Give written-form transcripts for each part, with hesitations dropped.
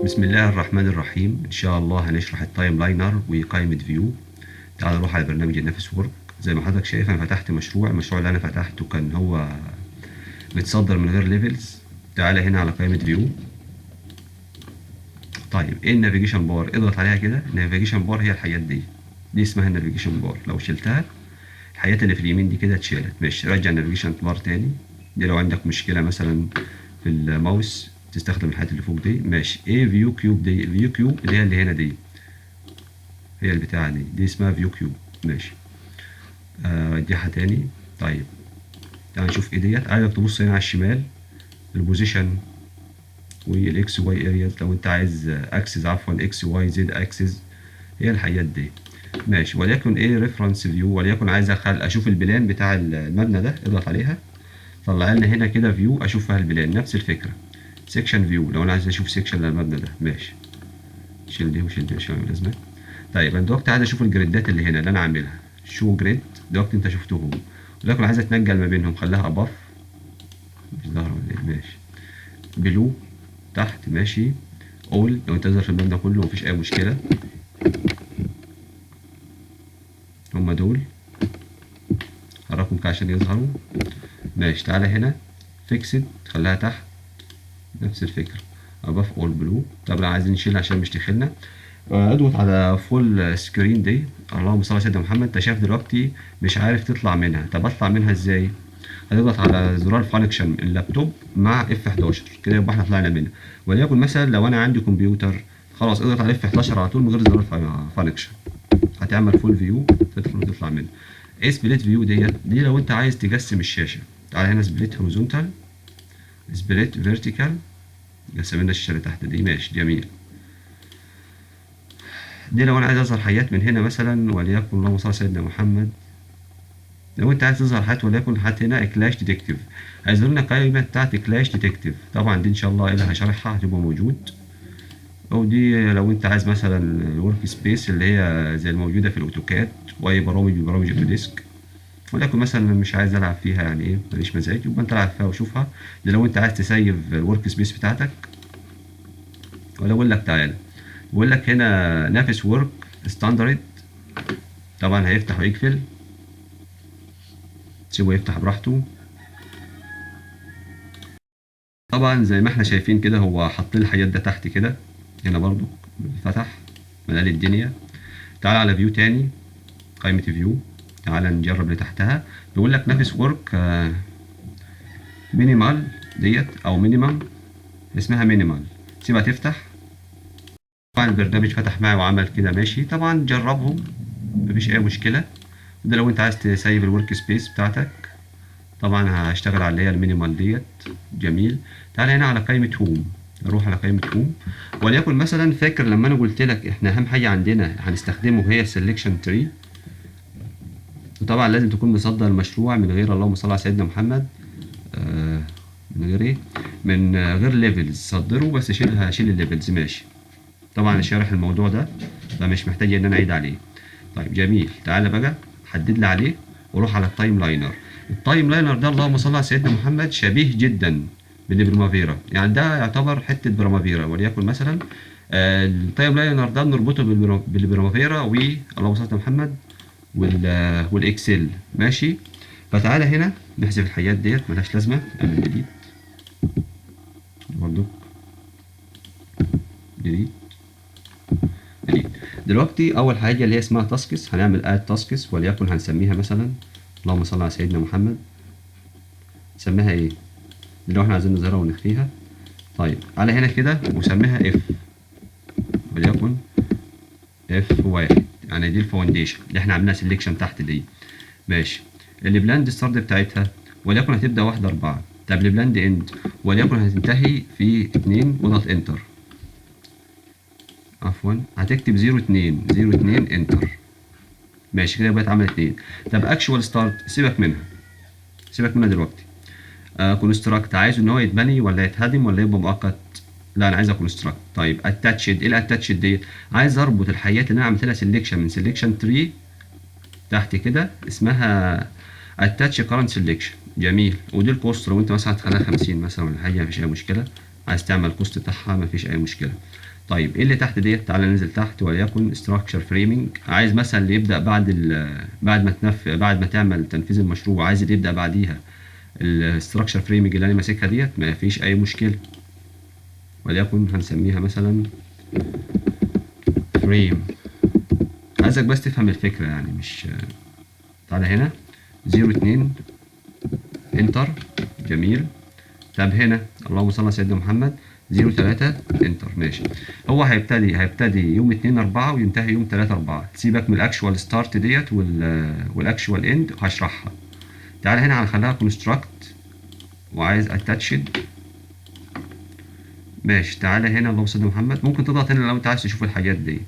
بسم الله الرحمن الرحيم. ان شاء الله هنشرح التايم لاينر وقائمة فيو. تعال نروح على برنامج النافس وورك. زي ما حضرتك شايف انا فتحت المشروع اللي انا فتحته كان هو متصدر من غير ليفلز. تعالى هنا على قائمة فيو. طيب ايه النافيجيشن بار؟ اضغط عليها كده. النافيجيشن بار هي الحاجات دي اسمها النافيجيشن بار. لو شلتها الحاجات اللي في اليمين دي كده اتشالت. ماشي، رجع النافيجيشن بار تاني. دي لو عندك مشكلة مثلا في الماوس تستخدم الحاجات اللي فوق دي. ماشي، ايه فيو كيوب دي؟ فيو كيوب اللي هي اللي هنا دي، هي البتاعة دي اسمها فيو كيوب. ماشي، رجعها تاني. طيب تعال نشوف ايه ديت. عايزك تبص هنا على الشمال، البوزيشن والاكس واي ارياز. لو انت عايز اكسس، عفوا اكس واي زد اكسس، هي الحاجات دي. ماشي، وليكن ايه ريفرنس فيو، وليكن عايز اشوف البلان بتاع المبنى ده. اضغط عليها، طلع لنا هنا كده فيو اشوف فيها البلان. نفس الفكره، سيكشن فيو لو انا عايز اشوف سيكشن للمبنى ده. ماشي، شيل دي وشيل دي مش لازمه. طيب انا دلوقتي عايز اشوف الجريدات اللي هنا اللي انا عاملها. شو جريد دلوقتي انت شفتهم، ولكن عايز اتنقل ما بينهم. خليها اباف، مش ظاهره ولا ايه؟ ماشي، بلو تحت. ماشي، اول لو انت تظهر في المبنى كله مفيش اي مشكله. هما دول حركهم كده عشان يظهروا. ماشي، تعالى هنا فيكسد خليها تحت. نفس الفكره، اباف اول بلو. طب لو عايزين نشيلها عشان مش تخيلنا، اضغط على فول سكرين دي. اللهم صل على سيدنا محمد. انت شايف دلوقتي مش عارف تطلع منها. طب اطلع منها ازاي؟ هتضغط على زرار فانكشن اللابتوب مع اف 11 كده، يبقى احنا طلعنا منها. وليكن مثلا لو انا عندي كمبيوتر، خلاص اضغط على اف 11 على طول من غير زرار فانكشن، هتعمل فول فيو، تدخل وتطلع منها. ايه سبليت فيو دي لو انت عايز تقسم الشاشه. تعالى هنا سبليت هوريزونتال، سبليت فيرتيكال، قسم لنا الشاشه اللي تحت دي. ماشي جميل. دي لو انا عايز اظهر حاجات من هنا مثلا، وليكن اللهم صل على سيدنا محمد. لو انت عايز تظهر حاجات، وليكن حتى هنا كلاش ديتكتيف، هيظهر لنا قائمه بتاعت كلاش ديتكتيف. طبعا دي ان شاء الله اللي هشرحها هتبقى موجود. او دي لو انت عايز مثلا الورك سبيس اللي هي زي الموجوده في الاوتوكاد واي برامج من برامج الاوتوديسك. ولكن مثلا مش عايز العب فيها، يعني ايه ماليش مزاج، يبقى انت العب فيها وشوفها. دي لو انت عايز تسيف الورك سبيس بتاعتك. ولا اقول لك تعالى، بقول لك هنا نافس ورك ستاندرد. طبعا هيفتح ويقفل، سيبه يفتح براحته. طبعا زي ما احنا شايفين كده هو حط لي الحاجات ده تحت كده. هنا برضو فتح ملال الدنيا. تعال على فيو تاني، قائمة فيو. تعال نجرب اللي تحتها. بيقول لك نافس ورك مينيمال ديت او مينيمم، اسمها مينيمال. سيبها تفتح. طبعا البرنامج فتح معي وعمل كده. ماشي، طبعا جربهم مفيش اي مشكلة. ده لو انت عايز تسيب الورك سبيس بتاعتك. طبعا هشتغل على اللي هي المينيمال ديت. جميل. تعالى هنا على قائمة هوم، نروح على قائمة هوم. وليكن مثلا فاكر لما انا قلت لك احنا اهم حاجة عندنا هنستخدمه هي السلكشن تري. وطبعا لازم تكون مصدر المشروع من غير اللهم صل على سيدنا محمد، من غير ايه، من غير ليفلز. صدره بس شيل الليفلز. ماشي، طبعا شارح الموضوع ده فمش محتاج ان انا اعيد عليه. طيب جميل، تعالى بقى حدد لي عليه وروح على التايم لاينر. التايم لاينر ده اللهم صل على سيدنا محمد شبيه جدا بالبرمافيرا، يعني ده يعتبر حته برمافيرا. وليكن مثلا التايم لاينر ده نربطه بالبرمافيرا واللهم صل على محمد والاكسل. ماشي، فتعالى هنا نحذف الحاجات ديت ملهاش لازمه. نعمل ديليت برضو، ديليت. دلوقتي اول حاجه اللي هي اسمها تاسكس، هنعمل اد تاسكس. وليكن هنسميها مثلا اللهم صل على سيدنا محمد، نسميها ايه دي لو احنا عايزين نظهرها ونخفيها. طيب على هنا كده وسميها اف، وليكن اف واحد، يعني دي الفاونديشن اللي احنا عاملينها سيلكشن تحت دي. ماشي، البلاند ستارت بتاعتها وليكن هتبدا 1 4. طب البلاند اند وليكن هتنتهي في 2 ونضغط انتر. عفوا هتكتب 02 انتر. ماشي كده بقت عملت 2. طب اكشوال ستارت سيبك منها دلوقتي. كونستراكت عايز ان هو يتبني ولا يتهدم ولا يبقى مؤقت؟ لا انا عايزها كونستراكت. طيب اتاتشد، ايه الاتاتشد ديت؟ عايز اربط الحاجات اللي انا عملت لها سيلكشن من سيلكشن تري تحت كده، اسمها اتاتش كارنت سيلكشن. جميل. ودي الكوست لو انت مثلا هتخليها 50 مثلا ولا حاجه مفيش اي مشكله. عايز تعمل كوست بتاعها مفيش اي مشكله. طيب ايه اللي تحت ديت؟ تعالى ننزل تحت، وليكن structure framing. عايز مثلا اللي يبدا بعد ما تعمل تنفيذ المشروع، عايز اللي يبدا بعديها الستراكشر فريمنج اللي انا ماسكها ديت، ما فيش اي مشكله. وليكن هنسميها مثلا فريم. عايزك بس تفهم الفكره يعني، مش تعالى هنا 02 انتر. جميل. طب هنا اللهم صل على سيدنا محمد 03 انتر. ماشي. هو هيبتدي يوم 2/4 وينتهي يوم 3/4. سيبك من الاكشوال ستارت ديت والاكشوال اند هشرحها. تعالى هنا هنخليها كونستراكت، وعايز اتاتشد. ماشي. تعالى هنا اللهم صل على محمد، ممكن تضغط هنا لو انت عايز تشوف الحاجات دي.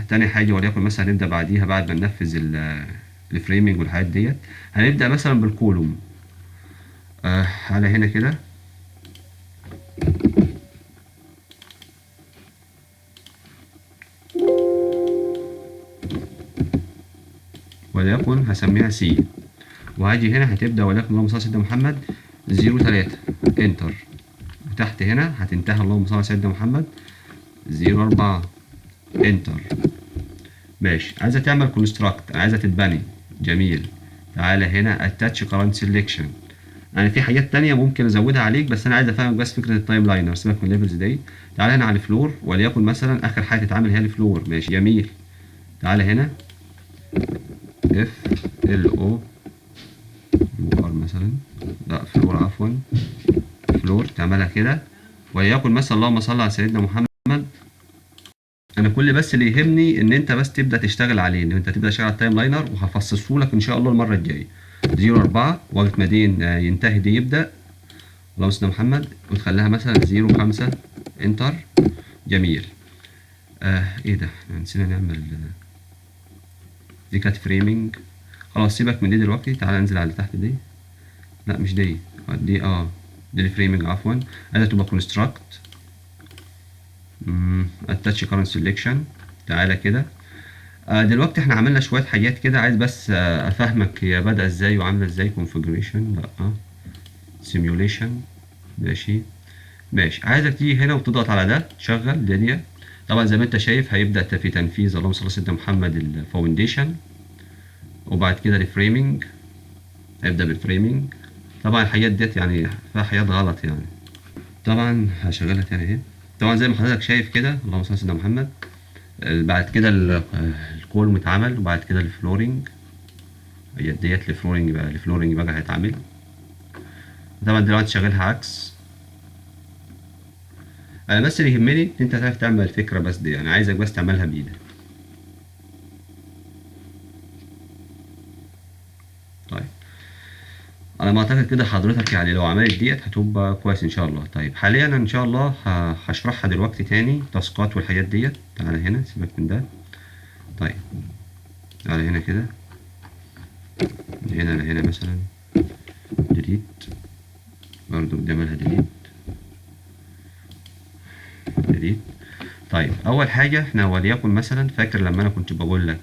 تاني حاجه، وليكن مثلا هنبدا بعديها بعد ما ننفذ الفريمنج والحاجات ديت، هنبدا مثلا بالكولوم. على هنا كده وليكن هسميها سي، وهاجي هنا هتبدا وليكن اللهم صل على سيدنا محمد 03 انتر، وتحت هنا هتنتهي اللهم صل على سيدنا محمد 04 انتر. ماشي. عايزه تعمل كونستراكت، عايزه تتبني. جميل. تعالى هنا اتاتش كرنت سيلكشن. يعني في حاجات تانية ممكن ازودها عليك، بس انا عايز افهمك بس فكره التايم لاينر. سيبك من الليفلز دي. تعالى هنا على الفلور، وليكن مثلا اخر حاجه تتعمل هي الفلور. ماشي. جميل. تعالى هنا اف ال او يو ار مثلا، لا فلور عفوا، فلور تعملها كده. وليكن مثلا اللهم صل على سيدنا محمد. انا كل بس اللي يهمني ان انت بس تبدا تشتغل عليه، ان انت تبدا تشتغل على التايم لاينر، وهفصصه لك ان شاء الله المره الجايه. 04 وقت ما دين ينتهي دي يبدا اللهم صل على محمد، وتخليها مثلا 05 انتر. جميل. ايه ده، احنا نسينا نعمل دي كانت فريمنج. خلاص سيبك من دي دلوقتي. تعالى ننزل على اللي تحت دي. لا مش دي، دي دي الفريمنج عفوا. عايزة تبقى كونستراكت اتاتش كارنت سيلكشن. تعالى كده. دلوقتي احنا عملنا شوية حاجات كده، عايز بس افهمك هي بدأ ازاي وعاملة ازاي. كونفيجريشن، لا سيميوليشن. ماشي. ماشي. عايزك تيجي هنا وتضغط على ده تشغل دنيا. طبعا زي ما انت شايف هيبدأ في تنفيذ اللهم صل على سيدنا محمد الفاونديشن، وبعد كده الفريمنج. هيبدأ بالفريمنج. طبعا الحاجات ديت يعني فيها حاجات غلط يعني. طبعا هشغلها تاني اهي. طبعا زي ما حضرتك شايف كده اللهم صل على سيدنا محمد. بعد كده الكولوم اتعمل، وبعد كده الفلورنج. ديت الفلورنج بقى هيتعمل. طبعا دلوقتي شغالها عكس. انا بس اللي يهمني ان انت تعرف تعمل الفكره بس دي، انا عايزك بس تعملها بايدك. طيب على ما اعتقد كده حضرتك يعني لو عملت ديت هتبقى كويس ان شاء الله. طيب حاليا ان شاء الله هشرحها دلوقتي تاني، تاسكات والحاجات ديت. تعالى هنا سيبك من ده. طيب تعالى هنا كده، هنا مثلا ديليت، برضو قدامها ديليت. طيب اول حاجه احنا وليكن مثلا، فاكر لما انا كنت بقول لك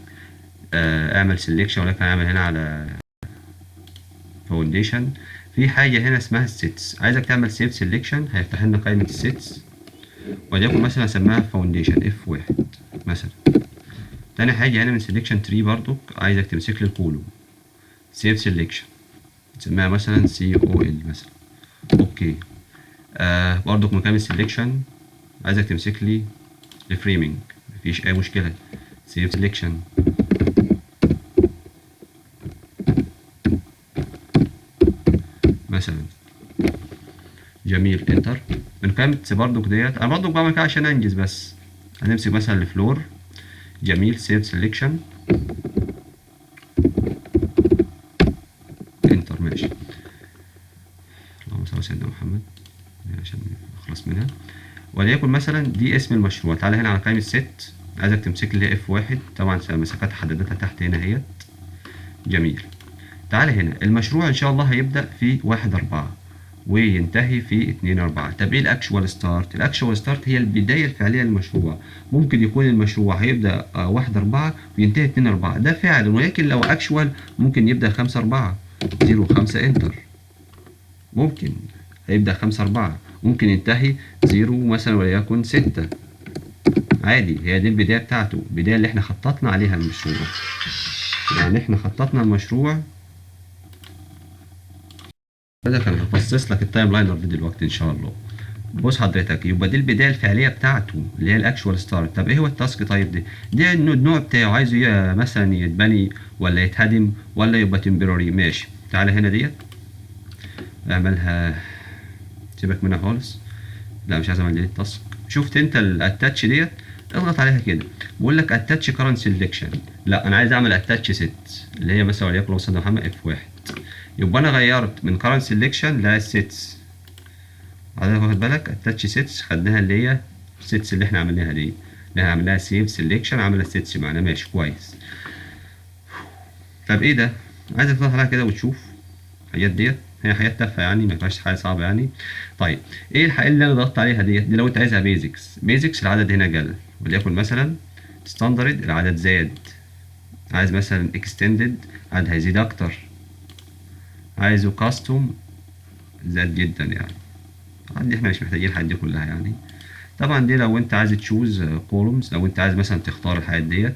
اعمل سيلكشن، ولكن اعمل هنا على فاونديشن، في حاجه هنا اسمها السيتس. عايزك تعمل سيف سيلكشن، هيفتح لنا قائمه السيتس، وليكن مثلا اسميها فاونديشن F1 مثلا. تاني حاجه هنا من سيلكشن تري برضو عايزك تمسك لي الكولوم، سيف سيلكشن تسميها مثلا COL مثلا. اوكي. برضو من قائمه السيلكشن عايزك تمسك لي الفريمنج، مفيش اي مشكله، سيف سيلكشن. مثلا جميل انتر. من قائمه برضك ديت انا برضك بعمل كده عشان انجز بس. هنمسك مثلا الفلور. جميل سيف سيلكشن انتر. ماشي. اللهم صل على سيدنا محمد عشان نخلص منها. وليكن مثلا دي اسم المشروع. تعالى هنا على قائمه ست، عايزك تمسك لي F1. طبعا مسافات حددتها تحت هنا اهيت. جميل. تعالى هنا المشروع ان شاء الله هيبدأ في 1/4 وينتهي في 2/4. طب ايه الاكشوال ستارت؟ الاكشوال ستارت هي البداية الفعلية للمشروع. ممكن يكون المشروع هيبدأ 1/4 وينتهي 2/4، ده فعلا. ولكن لو اكشوال ممكن يبدأ 5/4 05 انتر. ممكن هيبدأ 5 4، ممكن ينتهي 0 مثلا وليكن 6 عادي. هي دي البداية بتاعته، البداية اللي احنا خططنا عليها المشروع. يعني احنا خططنا المشروع كده. كان هفصص لك التايم لاينر دي دلوقتي ان شاء الله. بص حضرتك، يبقى دي البدايه الفعليه بتاعته اللي هي الاكشوال ستارت. طب ايه هو التاسك تايب دي؟ دي النوع بتاعه، عايزه مثلا يتبني ولا يتهدم ولا يبقى تمبراري. ماشي، تعالى هنا ديت اعملها، سيبك منها خالص. لا مش عايز اعمل دي التاسك. شفت انت الاتاتش ديت؟ اضغط عليها كده، بقول لك اتاتش كارنت سيلكشن. لا انا عايز اعمل اتاتش ست، اللي هي مثلا وليكن لو استاذ محمد F1. يبقى انا غيرت من كارنت سيلكشن للسيتس. حضرتك واخد بالك؟ اتاتش سيتس خدناها اللي هي السيتس اللي احنا عملناها دي، اللي احنا عملناها سيف سيلكشن، عملنا سيتس معانا. ماشي كويس. طب ايه ده؟ عايزك تضغط عليها كده وتشوف الحاجات ديت. هي حاجات تافهه يعني، ما فيهاش حاجه صعبه يعني. طيب ايه الحاجات اللي انا ضغطت عليها ديت؟ دي لو انت عايزها بيزكس. بيزكس العدد هنا جل، وليكن مثلا ستاندرد العدد زاد. عايز مثلا اكستندد العدد هيزيد اكتر. عايزه كاستوم زاد جدا يعني. دي احنا مش محتاجين الحاجات دي كلها يعني. طبعا دي لو انت عايز تشوز كولومز، لو انت عايز مثلا تختار الحاجات ديت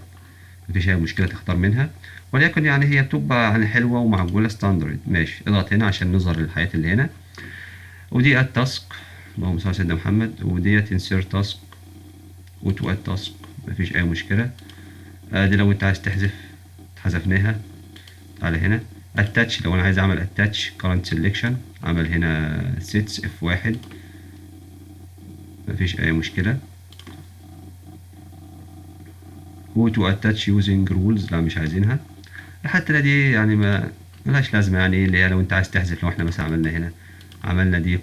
مفيش اي مشكله تختار منها. وليكن يعني هي بتبقى يعني حلوه ومعقوله ستاندرد. ماشي، اضغط هنا عشان نظهر الحاجات اللي هنا. ودي اد تاسك، اللهم صل على سيدنا محمد. وديت انسيرت تاسك وتو اد تاسك، مفيش اي مشكله. دي لو انت عايز تحذف حذفناها. تعالى هنا اتاتش، لو انا عايز اعمل اتاتش كارنت سيلكشن، عمل هنا سيتس F1، مفيش اي مشكله. و to attach using rules، لا مش عايزينها. حتى دي يعني ما ملهاش لازمة يعني. اللي هي لو انت عايز تحذف، لو احنا مثلا عملنا هنا، عملنا دي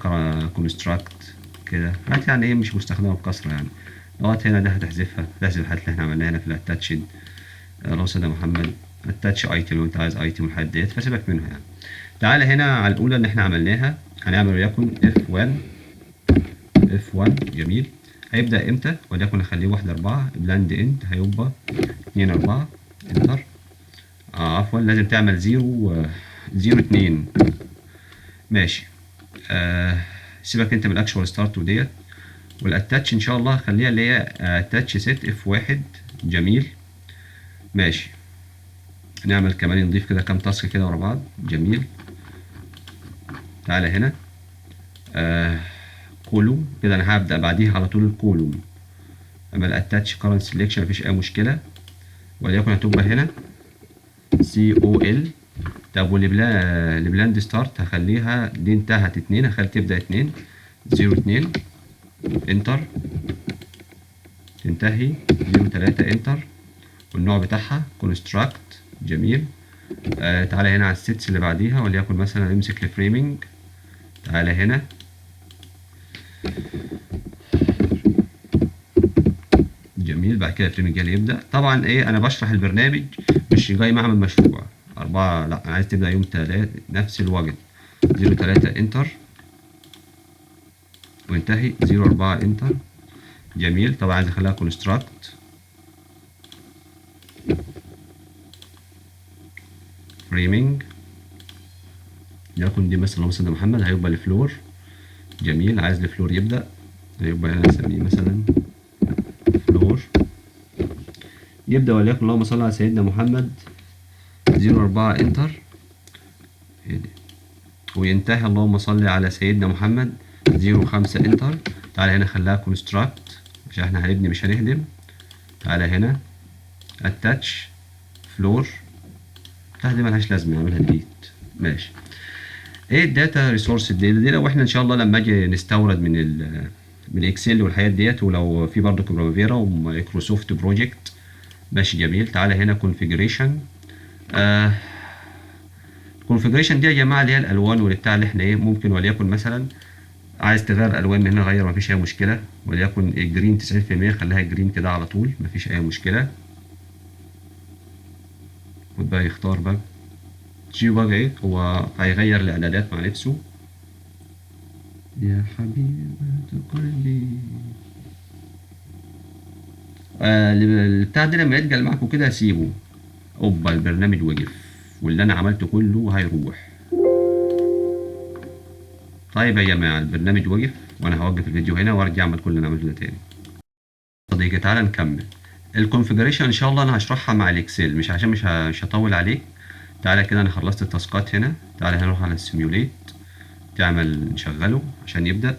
construct كده، حتى يعني ايه مش مستخدمة بكثرة يعني. لغاية هنا ده هتحذفها، تحذف الحاجات اللي احنا عملناها هنا في الاتاتشد. لو سيدنا محمد اتاتش ايتم، لو انت عايز ايتم والحاجات ديت فسيبك منها يعني. تعالى هنا على الاولى اللي احنا عملناها، هنعمل وليكن F1. جميل. هيبدأ امتى؟ وليكن نخليه 1 4. بلاند اند هيبقى 2 4. انتر. عفوا لازم تعمل 0 2. ماشي. سيبك انت من الاكشوال ستارت وديت. والاتاتش ان شاء الله خليها اللي هي اتاتش سيت F1. جميل. ماشي. نعمل كمان نضيف كده كام تاسك كده ورا بعض. جميل. تعالى هنا كولوم كده، انا هبدأ بعديها على طول الكولوم. اعمل اتاتش كارنت سيلكشن، مفيش اي مشكلة. وليكن هتبقى هنا COL. طب والبلاند ستارت هخليها دي انتهت 2، هخلي تبدأ 2 0 2. انتر. تنتهي 0 3. انتر. والنوع بتاعها كونستراكت. جميل. تعالى هنا على السيتس اللي بعديها، وليكن مثلا نمسك الفريمنج. تعالى هنا جميل. بعد كده الفريمنج اللي يبدأ. طبعا ايه، انا بشرح البرنامج مش جاي معمل مشروع 4. لا انا عايز تبدأ يوم 3 نفس الوقت. 0 3 انتر. وانتهي 0 4 انتر. جميل. طبعا عايز اخليها كونستراكت فريمنج. يكون دي مثلا لو مثلا محمد هيبقى الفلور. جميل. عايز الفلور يبدأ، هيبقى هنا نسميه مثلا فلور. يبدأ وليكن اللهم صل على سيدنا محمد 0 4 انتر. وينتهي اللهم صل على سيدنا محمد 0 5 انتر. تعالى هنا خليها كونستراكت عشان احنا هنبني مش هنهدم. تعالى هنا اتاتش فلور. دي ملهاش لازمه، نعملها ديليت. ماشي. ايه الداتا ريسورس دي لو احنا ان شاء الله لما اجي نستورد من الاكسل والحاجات ديت، ولو في برضه برافيرا ومايكروسوفت بروجكت. ماشي جميل. تعالى هنا كونفيجريشن. الكونفيجريشن دي يا جماعه اللي هي الالوان والبتاع اللي احنا ايه ممكن وليكن مثلا عايز تغير الوان من هنا غير، مفيش اي مشكله. وليكن الجرين 90% خليها جرين كده على طول، مفيش اي مشكله. وبقى يختار بقى شي بقى ايه، هو هيغير الاعدادات مع نفسه. يا حبيبة قلبي. البتاع ده لما يتقل معاكوا كده سيبه. اوبا البرنامج وقف، واللي انا عملته كله هيروح. طيب يا جماعة البرنامج وقف، وانا هوقف الفيديو هنا وارجع اعمل كل اللي انا عملته ده تاني. صديقي تعالى نكمل الكونفيجريشن ان شاء الله. انا هشرحها مع الاكسل مش عشان مش هطول عليك. تعالى كده انا خلصت التاسكات هنا. تعالى هنروح على السيميوليت، تعمل نشغله عشان يبدأ.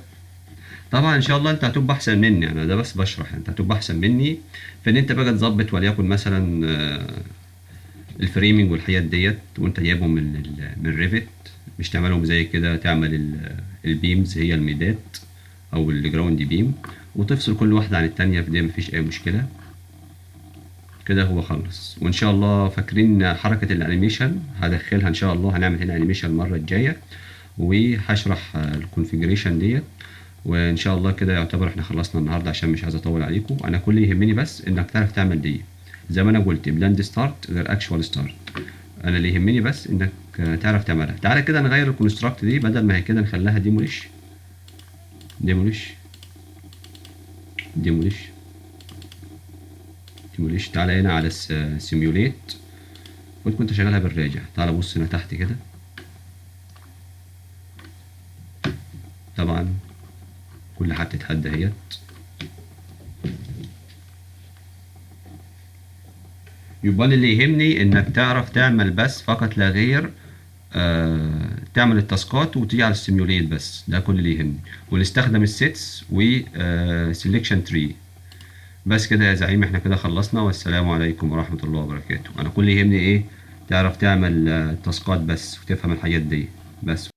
طبعا ان شاء الله انت هتبقى احسن مني، انا ده بس بشرح، انت هتبقى احسن مني في ان انت بقى تظبط وليكن مثلا الفريمنج والحاجات ديت وانت جايبهم من ريفت، مش تعملهم زي كده، تعمل البيمز هي الميدات او الجراوند بيم وتفصل كل واحده عن التانية، في دي مفيش اي مشكله. كده هو خلص. وان شاء الله فاكرين حركه الانيميشن هدخلها ان شاء الله، هنعمل هنا انيميشن المره الجايه وهشرح الكونفيجريشن ديت. وان شاء الله كده يعتبر احنا خلصنا النهارده عشان مش عايز اطول عليكم. انا كل اللي يهمني بس انك تعرف تعمل دي زي ما انا قلت، بلاند ستارت غير اكشوال ستارت. انا اللي يهمني بس انك تعرف تعملها. تعالى كده نغير الكونستراكت دي، بدل ما هي كده نخليها ديموليش ديموليش ديموليش ديموليش. تعالى هنا على السيميوليت كنت شغالها بالراجع. تعالى بص هنا تحت كده، طبعا كل حاجه تتهدى اهيت. يبقى اللي يهمني انك تعرف تعمل بس فقط لا غير، تعمل التاسكات وتيجي على السيميوليت بس، ده كل اللي يهمني. ونستخدم السيتس وسيلكشن تري. بس كده يا زعيم احنا كده خلصنا، والسلام عليكم ورحمة الله وبركاته. انا كل اللي يهمني ايه؟ تعرف تعمل تاسكات بس وتفهم الحاجات دي بس.